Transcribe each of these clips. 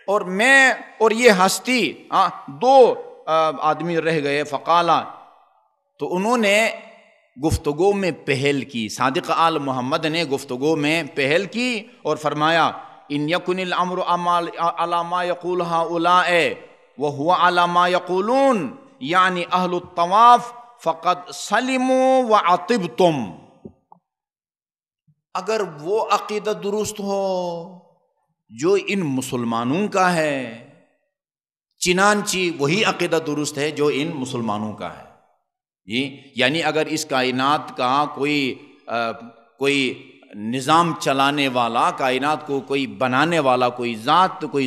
اور یہ ہستی دو آدمی رہ گئے، فقالا، تو انہوں نے گفتگو میں پہل کی، صادق آل محمد نے گفتگو میں پہل کی اور فرمایا ان یکن الامر علی ما یقول ہؤلاء وہو علی ما یقولون، یعنی اہل الطواف فقد سلموا وعطبتم، اگر وہ عقیدہ درست ہو جو ان مسلمانوں کا ہے، چنانچہ وہی عقیدہ درست ہے جو ان مسلمانوں کا ہے، یعنی اگر اس کائنات کا کوئی نظام چلانے والا، کائنات کو کوئی بنانے والا کوئی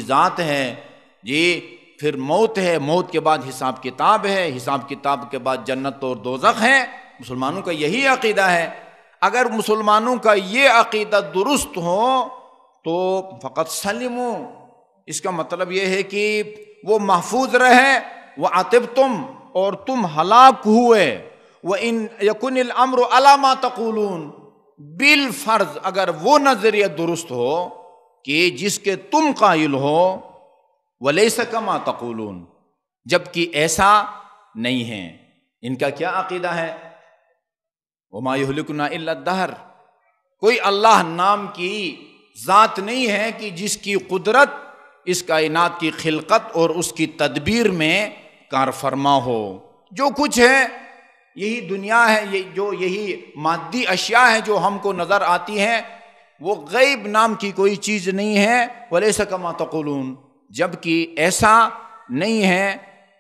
ذات ہے پھر موت ہے، موت کے بعد حساب کتاب ہے، حساب کتاب کے بعد جنت اور دوزخ ہے، مسلمانوں کا یہی عقیدہ ہے۔ اگر مسلمانوں کا یہ عقیدہ درست ہو تو فقط سلموا، اس کا مطلب یہ ہے کہ وہ محفوظ رہے، وعتبتم، اور تم ہلاک ہوئے، وَإِن يَكُنِ الْأَمْرُ عَلَى مَا تَقُولُونَ، بالفرض اگر وہ نظریہ درست ہو کہ جس کے تم قائل ہو، وَلَيْسَ كَمَا تَقُولُونَ، جبکہ ایسا نہیں ہے۔ ان کا کیا عقیدہ ہے؟ وَمَا يُهْلِكُنَا إِلَّا الدَّهْرُ، کوئی اللہ نام کی ذات نہیں ہے کہ جس کی قدرت اس کائنات کی خلقت اور اس کی تدبیر میں کار فرما ہو۔ جو کچھ ہے یہی دنیا ہے، یہی مادی اشیاء ہے جو ہم کو نظر آتی ہیں، وہ غیب نام کی کوئی چیز نہیں ہے۔ وَلَيْسَ كَمَا تَقُولُونَ، جبکہ ایسا نہیں ہے۔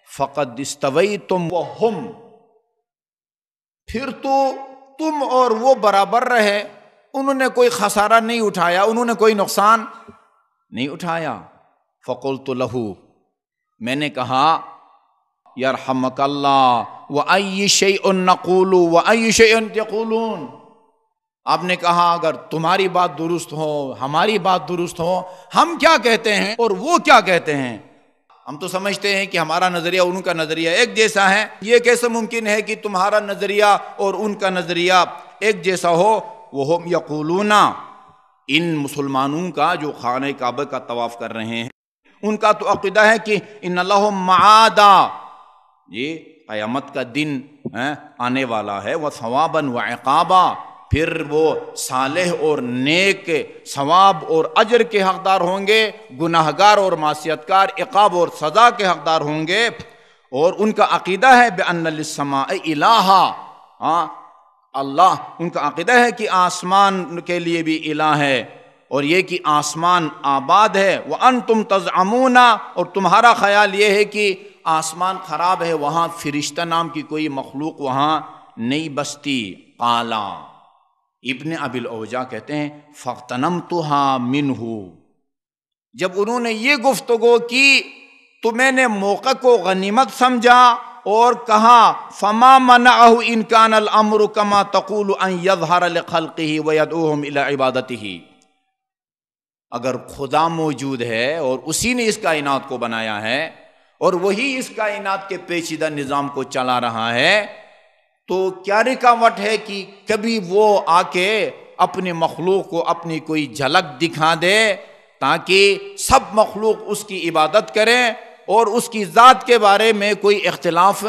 فَقَدْ اسْتَوَيْتُمْ وَهُمْ، پھر تو تم اور وہ برابر رہے، انہوں نے کوئی خسارہ نہیں اٹھایا، انہوں نے کوئی نقصان نہیں اٹھایا۔ فَقُلْتُ لَهُ، میں نے کہا یرحمک اللہ، وَأَيِّ شَيْءٍ نَقُولُ وَأَيِّ شَيْءٍ تَقُولُونَ، آپ نے کہا اگر تمہاری بات درست ہو، ہماری بات درست ہو، ہم کیا کہتے ہیں اور وہ کیا کہتے ہیں؟ ہم تو سمجھتے ہیں کہ ہمارا نظریہ اور ان کا نظریہ ایک جیسا ہے، یہ کیسے ممکن ہے کہ تمہارا نظریہ اور ان کا نظریہ ایک جیسا ہو؟ وَهُمْ يَقُولُونَ، ان مسلمانوں کا جو خانہ کعبہ کا طواف کر رہے ہیں، ان کا تو عقیدہ ہے کہ ان لَهُم مَّعَادًا، یہ قیامت کا دن آنے والا ہے، وَثَوَابًا وَعِقَابًا، پھر وہ صالح اور نیک ثواب اور اجر کے حقدار ہوں گے، گناہگار اور معصیتکار عقاب اور سزا کے حقدار ہوں گے۔ اور ان کا عقیدہ ہے بِأَنَّ لِلسَّمَاءِ إِلَٰهًا، اللہ، ان کا عقیدہ ہے کہ آسمان کے لیے بھی الہ ہے، اور یہ کہ آسمان آباد ہے۔ وَأَنْتُمْ تَزْعَمُونَ، اور تمہارا خیال یہ ہے کہ آسمان خراب ہے، وہاں فرشتہ نام کی کوئی مخلوق وہاں نہیں بستی۔ قالا، ابن ابی الاوجاع کہتے ہیں فَاغْتَنَمْتُهَا مِنْهُ، جب انہوں نے یہ گفتگو کی تو میں نے موقع کو غنیمت سمجھا اور کہا فَمَا مَنَعَهُ إِنْ كَانَ الْأَمْرُ كَمَا تَقُولُ أَنْ يَظْهَرَ لِخَلْقِهِ وَيَدْعُوهُمْ إِلَىٰ عِبَادَتِهِ، اگر خدا موجود ہے اور اسی نے اس کائنات کو بنایا ہے اور وہی اس کائنات کے پیچیدہ نظام کو چلا رہا ہے، تو کیا رکاوٹ ہے کہ کبھی وہ آ کے اپنے مخلوق کو اپنی کوئی جھلک دکھا دے تاکہ سب مخلوق اس کی عبادت کریں اور اس کی ذات کے بارے میں کوئی اختلاف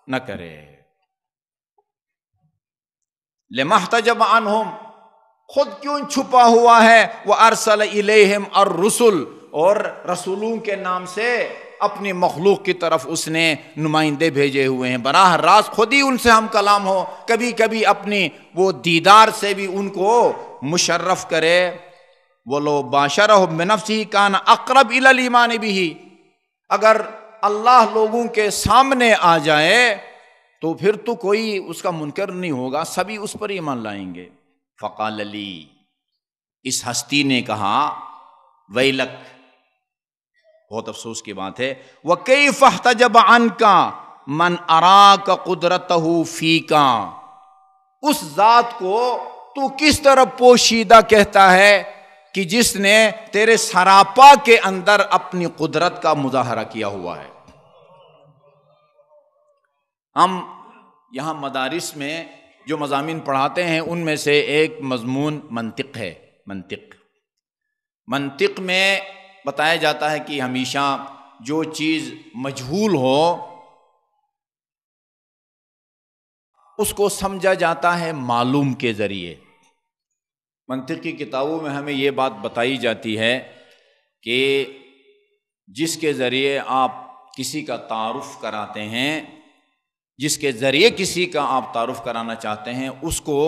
نہ کرے۔ لِمَا احْتَجَبَ عَنْهُمْ، خود کیوں چھپا ہوا ہے، وَأَرْسَلَ إِلَيْهِمْ الرُّسُلَ، اور رسولوں کے نام سے اپنی مخلوق کی طرف اس نے نمائندے بھیجے ہوئے ہیں، براہ راست خود ہی ان سے ہم کلام ہو، کبھی کبھی اپنی وہ دیدار سے بھی ان کو مشرف کرے۔ وَلَوْ بَاشَرَهُم بِنَفْسِهِ كَانَ أَقْرَبَ إِلَى الْإِيمَانِ بِهِ، اگر اللہ لوگوں کے سامنے آ جائے تو پھر تو کوئی اس کا منکر نہیں ہوگا، سبھی اس پر ایمان لائیں گے۔ فقال لی، اس ہستی نے کہا ویلک، بہت افسوس کی بات ہے، وَكَيْفَ احْتَجَبَ عَنْكَ مَنْ أَرَاكَ قُدْرَتَهُ فِيكَ، اس ذات کو تو کس طرح پوشیدہ کہتا ہے کہ جس نے تیرے سراپا کے اندر اپنی قدرت کا مظاہرہ کیا ہوا ہے۔ ہم یہاں مدارس میں جو مضامین پڑھاتے ہیں ان میں سے ایک مضمون منطق ہے۔ منطق میں بتایا جاتا ہے کہ ہمیشہ جو چیز مجہول ہو اس کو سمجھا جاتا ہے معلوم کے ذریعے۔ منطق کی کتابوں میں ہمیں یہ بات بتائی جاتی ہے کہ جس کے ذریعے آپ کسی کا تعارف کراتے ہیں، جس کے ذریعے کسی کا آپ تعارف کرانا چاہتے ہیں، اس کو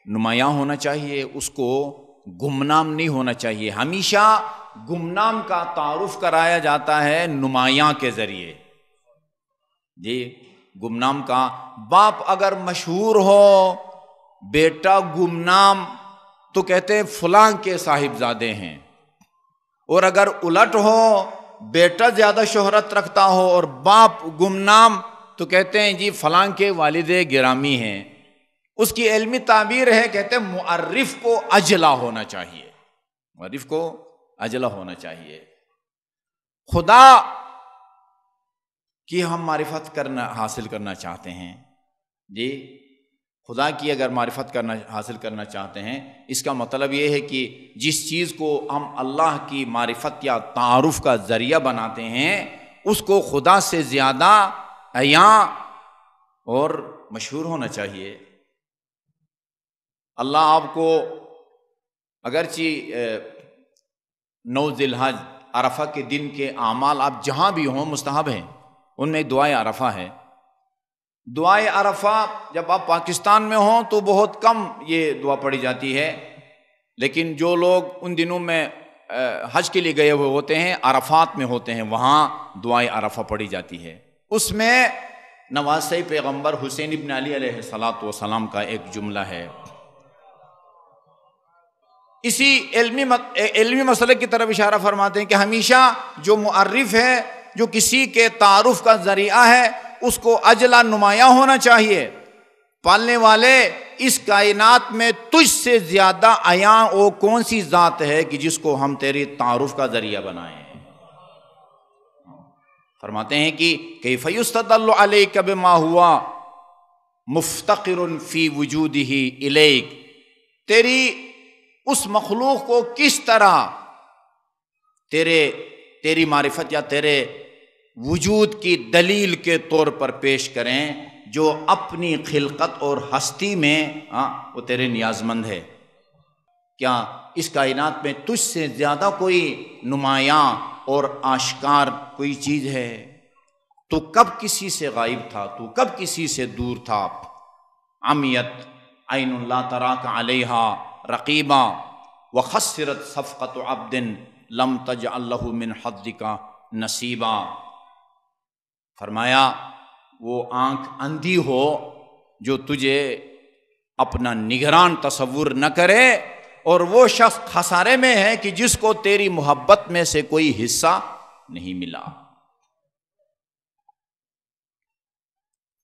نمایاں ہونا چاہیے، اس کو گمنام نہیں ہونا چاہیے۔ ہمیشہ گمنام کا تعارف کرایا جاتا ہے نمایاں کے ذریعے۔ جی، گمنام کا باپ اگر مشہور ہو، بیٹا گمنام، تو کہتے ہیں فلاں کے صاحبزادے ہیں، اور اگر الٹ ہو، بیٹا زیادہ شہرت رکھتا ہو اور باپ گمنام، تو کہتے ہیں جی فلاں کے والد گرامی ہیں۔ اس کی علمی تعبیر ہے، کہتے ہیں معرف کو اجلا ہونا چاہیے، معرف کو اجلا ہونا چاہیے۔ خدا کی ہم معرفت حاصل کرنا چاہتے ہیں، جی خدا کی اگر معرفت حاصل کرنا چاہتے ہیں، اس کا مطلب یہ ہے کہ جس چیز کو ہم اللہ کی معرفت یا تعارف کا ذریعہ بناتے ہیں، اس کو خدا سے زیادہ عیاں اور مشہور ہونا چاہیے۔ اللہ آپ کو اگرچہ 9 ذی الحج عرفہ کے دن کے اعمال آپ جہاں بھی ہوں مستحب ہیں، ان میں دعائے عرفہ ہے۔ دعائے عرفہ جب آپ پاکستان میں ہوں تو بہت کم یہ دعا پڑھی جاتی ہے، لیکن جو لوگ ان دنوں میں حج کے لیے گئے ہوئے ہوتے ہیں، عرفات میں ہوتے ہیں، وہاں دعائے عرفہ پڑھی جاتی ہے۔ اس میں نواسۂ پیغمبر حسین ابن علی علیہ السلام کا ایک جملہ ہے۔ اسی علمی مسئلے کی طرف اشارہ فرماتے ہیں کہ ہمیشہ جو معرف ہے، جو کسی کے تعارف کا ذریعہ ہے، اس کو اجلا نمایاں ہونا چاہیے۔ پالنے والے، اس کائنات میں تجھ سے زیادہ عیاں وہ کون سی ذات ہے کہ جس کو ہم تیری تعارف کا ذریعہ بنائیں۔ فرماتے ہیں کہ کیف یستدل علیک بما ہوا مفتقر فی وجودہ الیک، تیری اس مخلوق کو کس طرح تیری معرفت یا تیرے وجود کی دلیل کے طور پر پیش کریں، جو اپنی خلقت اور ہستی میں وہ تیرے نیاز مند ہے۔ کیا اس کائنات میں تجھ سے زیادہ کوئی نمایاں اور آشکار کوئی چیز ہے؟ تو کب کسی سے غائب تھا، تو کب کسی سے دور تھا؟ عمیت عین لا تراک علیہا رقیبا وخسرت صفقۃ عبد لم تجعل له من حظک نصیبا۔ فرمایا وہ آنکھ اندھی ہو جو تجھے اپنا نگران تصور نہ کرے، اور وہ شخص خسارے میں ہے کہ جس کو تیری محبت میں سے کوئی حصہ نہیں ملا۔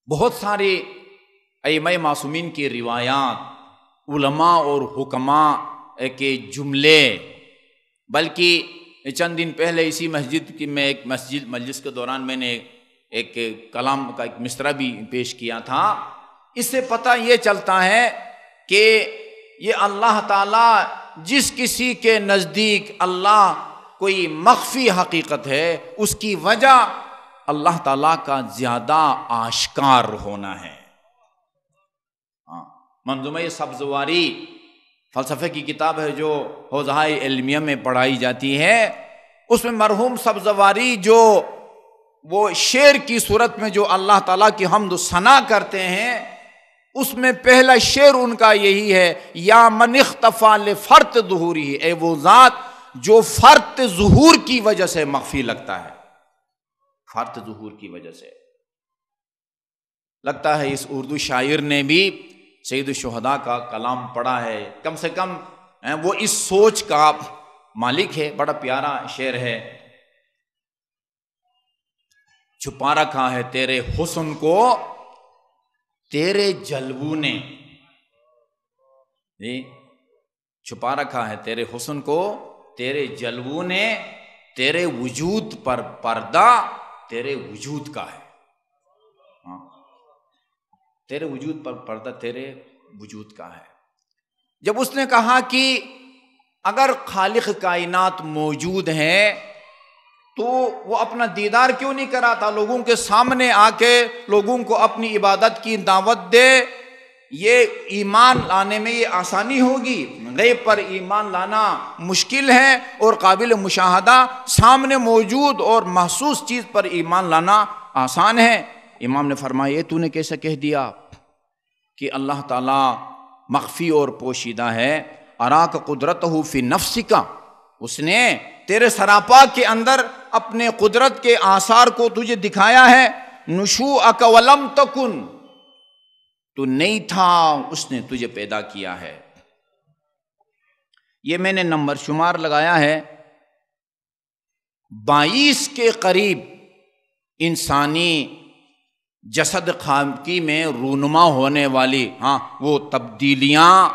بہت ساری ائمہ معصومین کی روایات، علماء اور حکماء کے جملے، بلکہ چند دن پہلے اسی مسجد کی میں ایک مجلس کے دوران میں نے ایک کلام کا ایک مصرع بھی پیش کیا تھا۔ اس سے پتہ یہ چلتا ہے کہ یہ اللہ تعالیٰ جس کسی کے نزدیک اللہ کوئی مخفی حقیقت ہے، اس کی وجہ اللہ تعالیٰ کا زیادہ آشکار ہونا ہے۔ منظومہ سبزواری فلسفے کی کتاب ہے جو حوزہ علمیہ میں پڑھائی جاتی ہے، اس میں مرحوم سبزواری جو وہ شعر کی صورت میں جو اللہ تعالیٰ کی حمد و ثنا کرتے ہیں، اس میں پہلا شعر ان کا یہی ہے، یا من اختفا لفرط ظہوری، اے وہ ذات جو فرط ظہور کی وجہ سے مخفی لگتا ہے، فرط ظہور کی وجہ سے لگتا ہے۔ اس اردو شاعر نے بھی سید الشہداء کا کلام پڑھا ہے، کم سے کم وہ اس سوچ کا مالک ہے۔ بڑا پیارا شعر ہے، چھپا رکھا ہے تیرے حسن کو تیرے جلووں نے، چھپا رکھا ہے تیرے حسن کو تیرے جلووں نے، تیرے وجود پر پردہ تیرے وجود کا ہے، تیرے وجود پر پردہ تیرے وجود کا ہے۔ جب اس نے کہا کہ اگر خالق کائنات موجود ہے تو وہ اپنا دیدار کیوں نہیں کراتا؟ لوگوں کے سامنے آ کے لوگوں کو اپنی عبادت کی دعوت دے. یہ ایمان لانے میں یہ آسانی ہوگی. غیب پر ایمان لانا مشکل ہے اور قابل مشاہدہ سامنے موجود اور محسوس چیز پر ایمان لانا آسان ہے. امام نے فرمایا یہ تو نے کیسے کہہ دیا کہ اللہ تعالیٰ مخفی اور پوشیدہ ہے؟ اراک قدرتہ فی نفسک، اس نے تیرے سراپا کے اندر اپنے قدرت کے آثار کو تجھے دکھایا ہے. نشوءک ولم تکن، تو نہیں تھا، اس نے تجھے پیدا کیا ہے. یہ میں نے نمبر شمار لگایا ہے 22 کے قریب انسانی جسد خاکی میں رونما ہونے والی وہ تبدیلیاں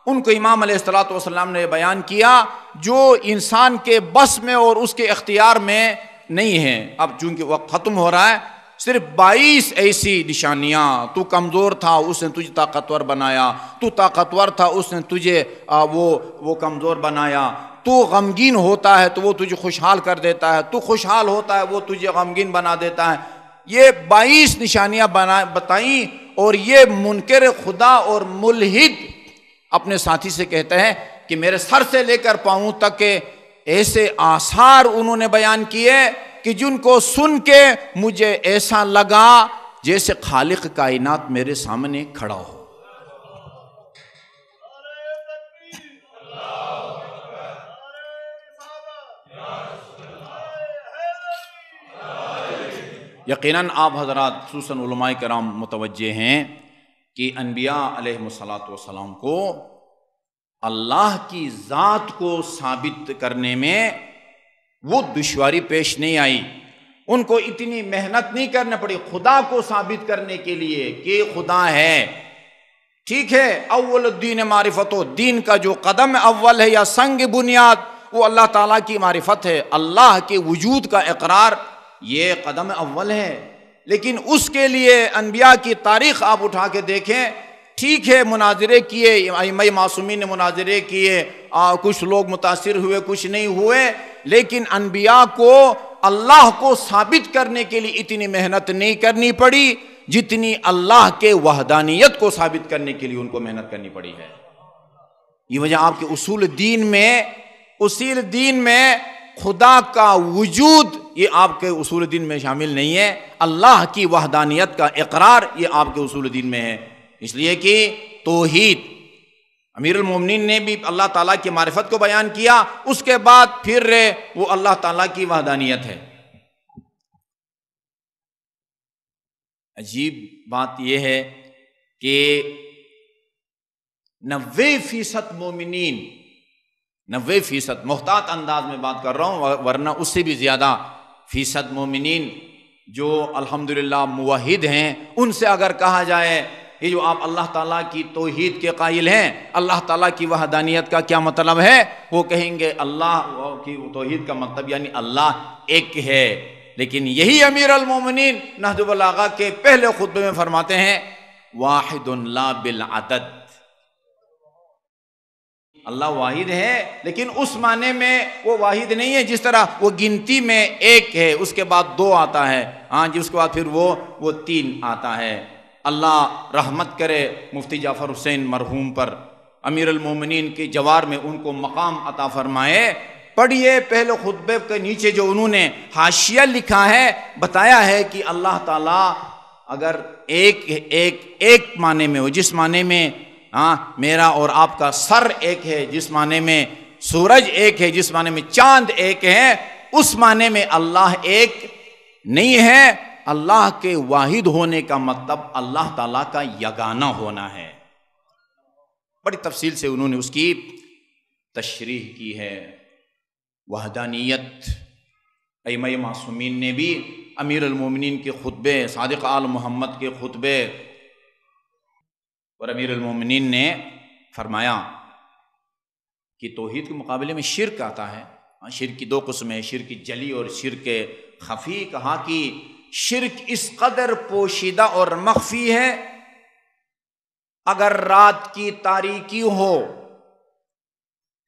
ان کو امام علیہ الصلوۃ والسلام نے بیان کیا جو انسان کے بس میں اور اس کے اختیار میں نہیں ہیں. اب چونکہ وقت ختم ہو رہا ہے، صرف 22 ایسی نشانیاں. تو کمزور تھا، اس نے تجھے طاقتور بنایا. تو طاقتور تھا، اس نے تجھے وہ کمزور بنایا. تو غمگین ہوتا ہے تو وہ تجھے خوشحال کر دیتا ہے. تو خوشحال ہوتا ہے وہ تجھے غمگین بنا دیتا ہے. یہ 22 نشانیاں بتائیں، اور یہ منکر خدا اور ملحد اپنے ساتھی سے کہتے ہیں کہ میرے سر سے لے کر پاؤں تک کے ایسے آثار انہوں نے بیان کیے کہ جن کو سن کے مجھے ایسا لگا جیسے خالق کائنات میرے سامنے کھڑا ہو. یقیناً آپ حضرات خصوصاً علماء کرام متوجہ ہیں کہ انبیاء علیہ الصلوۃ والسلام کو اللہ کی ذات کو ثابت کرنے میں وہ دشواری پیش نہیں آئی. ان کو اتنی محنت نہیں کرنا پڑی خدا کو ثابت کرنے کے لیے کہ خدا ہے. ٹھیک ہے، اول الدین معرفت، دین کا جو قدم اول ہے یا سنگ بنیاد وہ اللہ تعالیٰ کی معرفت ہے، اللہ کے وجود کا اقرار، یہ قدم اول ہے. لیکن اس کے لیے انبیاء کی تاریخ آپ اٹھا کے دیکھیں. ٹھیک ہے، مناظرے کیے، ائمہ معصومین نے مناظرے کیے، کچھ لوگ متاثر ہوئے، کچھ نہیں ہوئے، لیکن انبیاء کو اللہ کو ثابت کرنے کے لیے اتنی محنت نہیں کرنی پڑی جتنی اللہ کے وحدانیت کو ثابت کرنے کے لیے ان کو محنت کرنی پڑی ہے. یہ وجہ آپ کے اصول دین میں خدا کا وجود یہ آپ کے اصول دین میں شامل نہیں ہے. اللہ کی وحدانیت کا اقرار یہ آپ کے اصول دین میں ہے. اس لیے کہ توحید، امیر المومنین نے بھی اللہ تعالیٰ کی معرفت کو بیان کیا، اس کے بعد پھر وہ اللہ تعالیٰ کی وحدانیت ہے. عجیب بات یہ ہے کہ 90% مومنین، 90% محتاط انداز میں بات کر رہا ہوں ورنہ اس سے بھی زیادہ فیصد مومنین جو الحمدللہ موحد ہیں، ان سے اگر کہا جائے یہ جو آپ اللہ تعالیٰ کی توحید کے قائل ہیں، اللہ تعالیٰ کی وحدانیت کا کیا مطلب ہے، وہ کہیں گے اللہ کی توحید کا مطلب یعنی اللہ ایک ہے. لیکن یہی امیر المومنین نہج البلاغہ کے پہلے خطبے میں فرماتے ہیں واحد لا بالعدد، اللہ واحد ہے لیکن اس معنی میں وہ واحد نہیں ہے جس طرح وہ گنتی میں ایک ہے، اس کے بعد 2 آتا ہے، جی اس کے بعد پھر وہ 3 آتا ہے. اللہ رحمت کرے مفتی جعفر حسین مرحوم پر، امیر المومنین کے جوار میں ان کو مقام عطا فرمائے. پڑھیے پہلے خطبے کے نیچے جو انہوں نے حاشیہ لکھا ہے، بتایا ہے کہ اللہ تعالیٰ اگر ایک معنی میں ہو، جس معنی میں میرا اور آپ کا سر ایک ہے، جس معنی میں سورج ایک ہے، جس معنی میں چاند ایک ہے، اس معنی میں اللہ ایک نہیں ہے. اللہ کے واحد ہونے کا مطلب اللہ تعالیٰ کا یگانہ ہونا ہے. بڑی تفصیل سے انہوں نے اس کی تشریح کی ہے. وحدانیت ائمہ معصومین نے بھی امیر المومنین کے خطبے، صادق آل محمد کے خطبے، اور امیر المومنین نے فرمایا کہ توحید کے مقابلے میں شرک آتا ہے. شرک کی 2 قسمیں، شرک جلی اور شرک خفی. کہا کہ شرک اس قدر پوشیدہ اور مخفی ہے، اگر رات کی تاریکی ہو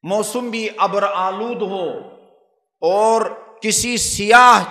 موسم بھی ابر آلود ہو اور کسی سیاہ